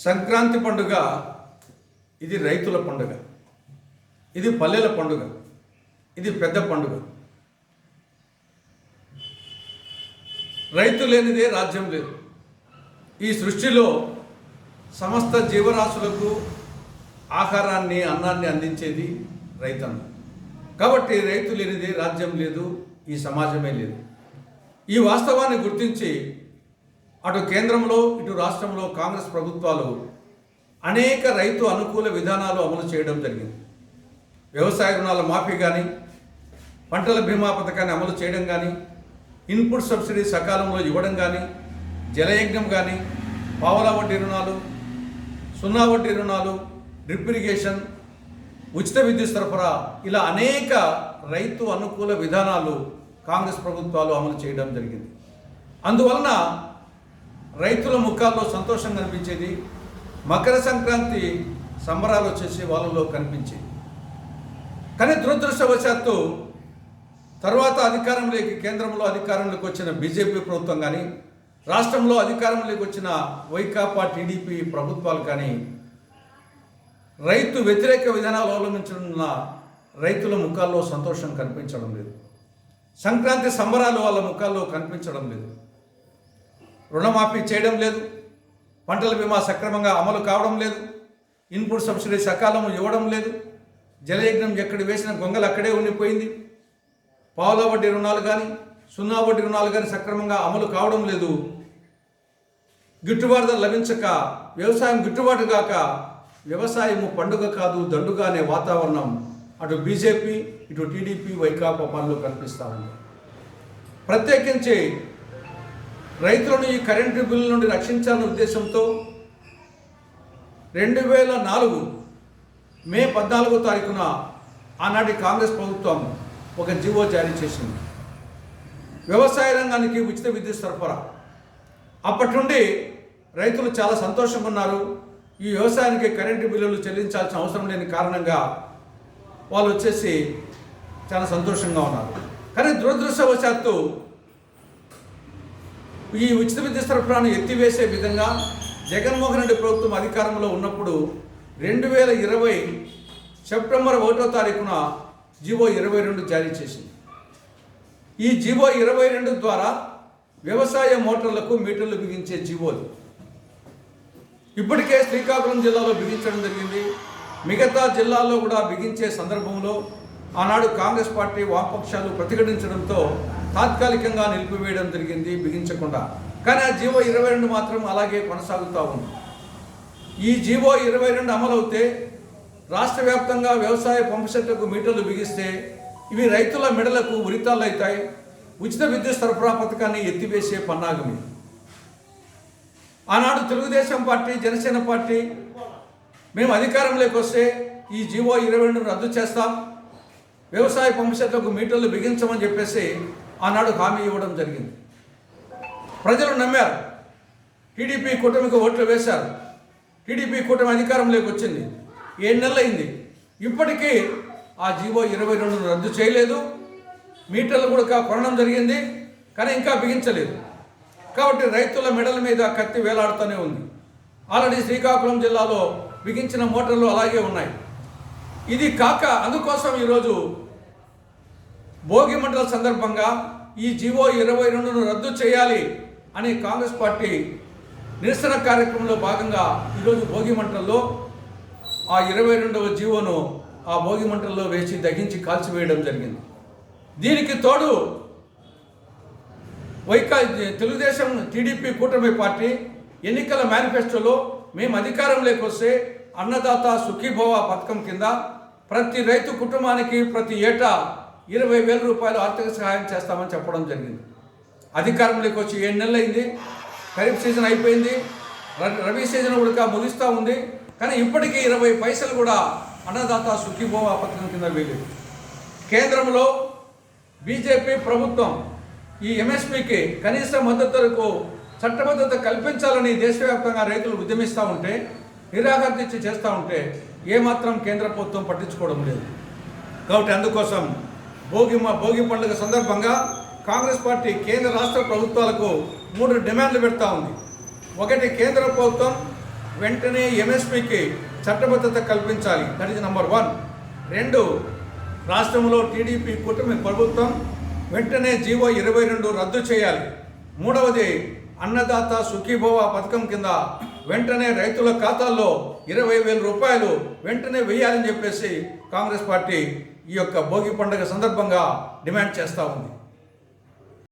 సంక్రాంతి పండుగ ఇది రైతుల పండుగ, ఇది పల్లెల పండుగ, ఇది పెద్ద పండుగ. రైతు లేనిదే రాజ్యం లేదు. ఈ సృష్టిలో సమస్త జీవరాశులకు ఆహారాన్ని, అన్నాన్ని అందించేది రైతన్న. కాబట్టి రైతు లేనిదే రాజ్యం లేదు, ఈ సమాజమే లేదు. ఈ వాస్తవాన్ని గుర్తించి అటు కేంద్రంలో ఇటు రాష్ట్రంలో కాంగ్రెస్ ప్రభుత్వాలు అనేక రైతు అనుకూల విధానాలు అమలు చేయడం జరిగింది. వ్యవసాయ రుణాల మాఫీ కానీ, పంటల బీమా పథకాన్ని అమలు చేయడం కానీ, ఇన్పుట్ సబ్సిడీ సకాలంలో ఇవ్వడం కానీ, జలయజ్ఞం కానీ, పావలా వడ్డీ రుణాలు, సున్నా వడ్డీ రుణాలు, డ్రిప్ ఇరిగేషన్, ఉచిత విద్యుత్ సరఫరా, ఇలా అనేక రైతు అనుకూల విధానాలు కాంగ్రెస్ ప్రభుత్వాలు అమలు చేయడం జరిగింది. అందువలన రైతుల ముఖాల్లో సంతోషం కనిపించేది. మకర సంక్రాంతి సంబరాలు వచ్చేసి వాళ్ళలో కనిపించేది. కానీ దురదృష్టవశాత్తు తర్వాత కేంద్రంలో అధికారంలోకి వచ్చిన బీజేపీ ప్రభుత్వం కానీ, రాష్ట్రంలో అధికారంలోకి వచ్చిన వైకాపా టీడీపీ ప్రభుత్వాలు కానీ రైతు వ్యతిరేక విధానాలు అవలంబించనున్న రైతుల ముఖాల్లో సంతోషం కనిపించడం లేదు. సంక్రాంతి సంబరాలు వాళ్ళ ముఖాల్లో కనిపించడం లేదు. రుణమాఫీ చేయడం లేదు, పంటల బీమా సక్రమంగా అమలు కావడం లేదు, ఇన్పుట్ సబ్సిడీ సకాలం ఇవ్వడం లేదు, జలయజ్ఞం ఎక్కడ వేసిన గొంగలు అక్కడే ఉండిపోయింది, పావుల వడ్డీ రుణాలు కానీ, సున్నా వడ్డీ రుణాలు కానీ సక్రమంగా అమలు కావడం లేదు. గిట్టుబాటు ధర లభించక, వ్యవసాయం గిట్టుబాటు కాక, వ్యవసాయము పండుగ కాదు దండుగా అనే వాతావరణం అటు బీజేపీ ఇటు టీడీపీ వైకాపా పనులు కనిపిస్తూ ఉంది. ప్రత్యేకించి రైతులను ఈ కరెంటు బిల్లు నుండి రక్షించాలనే ఉద్దేశంతో 2004 మే 14వ తారీఖున ఆనాటి కాంగ్రెస్ ప్రభుత్వం ఒక జీవో జారీ చేసింది. వ్యవసాయ రంగానికి ఉచిత విద్యుత్ సరఫరా. అప్పటి నుండి రైతులు చాలా సంతోషంగా ఉన్నారు. ఈ వ్యవసాయానికి కరెంటు బిల్లులు చెల్లించాల్సిన అవసరం లేని కారణంగా వాళ్ళు వచ్చేసి చాలా సంతోషంగా ఉన్నారు. కానీ దురదృష్టవశాత్తు ఈ ఉచిత విద్యుత్ సరఫరాను ఎత్తివేసే విధంగా జగన్మోహన్ రెడ్డి ప్రభుత్వం అధికారంలో ఉన్నప్పుడు 2020 సెప్టెంబర్ 1వ తారీఖున జీవో 22 జారీ చేసింది. ఈ జీవో 22 ద్వారా వ్యవసాయ మోటార్లకు మీటర్లు బిగించే జీవోలు ఇప్పటికే శ్రీకాకుళం జిల్లాలో బిగించడం జరిగింది. మిగతా జిల్లాల్లో కూడా బిగించే సందర్భంలో ఆనాడు కాంగ్రెస్ పార్టీ వామపక్షాలు ప్రతిఘటించడంతో తాత్కాలికంగా నిలిపివేయడం జరిగింది, బిగించకుండా. కానీ ఆ జీవో 22 మాత్రం అలాగే కొనసాగుతూ ఉంది. ఈ జీవో 22 అమలవుతే రాష్ట్ర వ్యాప్తంగా వ్యవసాయ పంపు సెట్లకు మీటర్లు బిగిస్తే ఇవి రైతుల మెడలకు ఉరితాళ్ళు అవుతాయి. ఉచిత విద్యుత్ సరఫరా పథకాన్ని ఎత్తివేసే పన్నాగమి. ఆనాడు తెలుగుదేశం పార్టీ, జనసేన పార్టీ మేము అధికారంలోకి వస్తే ఈ జీవో 22 రద్దు చేస్తాం, వ్యవసాయ పంపు సెట్లకు మీటర్లు బిగించమని చెప్పేసి ఆనాడు హామీ ఇవ్వడం జరిగింది. ప్రజలు నమ్మారు. టీడీపీ కూటమికి ఓట్లు వేశారు. టీడీపీ కూటమి అధికారంలోకి వచ్చింది. 7 నెలలు అయింది. ఇప్పటికీ ఆ జీవో 22 రద్దు చేయలేదు. మీటర్లు కూడా కొనడం జరిగింది, కానీ ఇంకా బిగించలేదు. కాబట్టి రైతుల మెడల మీద కత్తి వేలాడుతూనే ఉంది. ఆల్రెడీ శ్రీకాకుళం జిల్లాలో బిగించిన మోటార్లు అలాగే ఉన్నాయి. ఇది కాక అందుకోసం ఈరోజు భోగి మంటల సందర్భంగా ఈ జీవో 22ను రద్దు చేయాలి అని కాంగ్రెస్ పార్టీ నిరసన కార్యక్రమంలో భాగంగా ఈరోజు భోగి మంటల్లో ఆ 22వ జీవోను ఆ భోగి మంటల్లో వేసి దహించి కాల్చివేయడం జరిగింది. దీనికి తోడు తెలుగుదేశం టీడీపీ కూటమి పార్టీ ఎన్నికల మేనిఫెస్టోలో మేము అధికారంలోకి వస్తే అన్నదాత సుఖీభవ పథకం కింద ప్రతి రైతు కుటుంబానికి ప్రతి ఏటా 20,000 రూపాయలు ఆర్థిక సహాయం చేస్తామని చెప్పడం జరిగింది. అధికారంలోకి వచ్చి 7 నెలలు అయింది. ఖరీఫ్ సీజన్ అయిపోయింది, రబీ సీజన్ కూడా ముగిస్తూ ఉంది. కానీ ఇప్పటికీ 20 పైసలు కూడా అన్నదాత సుఖీభవ పథకం కింద వేయలేదు. కేంద్రంలో బీజేపీ ప్రభుత్వం ఈ ఎంఎస్పీకి కనీస మద్దతు ధరకు చట్టబద్ధత కల్పించాలని దేశవ్యాప్తంగా రైతులు ఉద్యమిస్తూ ఉంటే, నిరాహార దీక్ష చేస్తూ ఉంటే ఏమాత్రం కేంద్ర ప్రభుత్వం పట్టించుకోవడం లేదు. కాబట్టి అందుకోసం భోగి పండుగ సందర్భంగా కాంగ్రెస్ పార్టీ కేంద్ర రాష్ట్ర ప్రభుత్వాలకు 3 డిమాండ్లు పెడతా ఉంది. ఒకటి, కేంద్ర ప్రభుత్వం వెంటనే ఎంఎస్పికి చట్టబద్ధత కల్పించాలి. That is number 1. 2, రాష్ట్రంలో టీడీపీ కూటమి ప్రభుత్వం వెంటనే జీవో 22 రద్దు చేయాలి. 3వది, అన్నదాత సుఖీభవ పథకం కింద వెంటనే రైతుల ఖాతాల్లో 20,000 రూపాయలు వెంటనే వేయాలని చెప్పేసి కాంగ్రెస్ పార్టీ ఈ యొక్క భోగి పండుగ సందర్భంగా డిమాండ్ చేస్తూ ఉంది.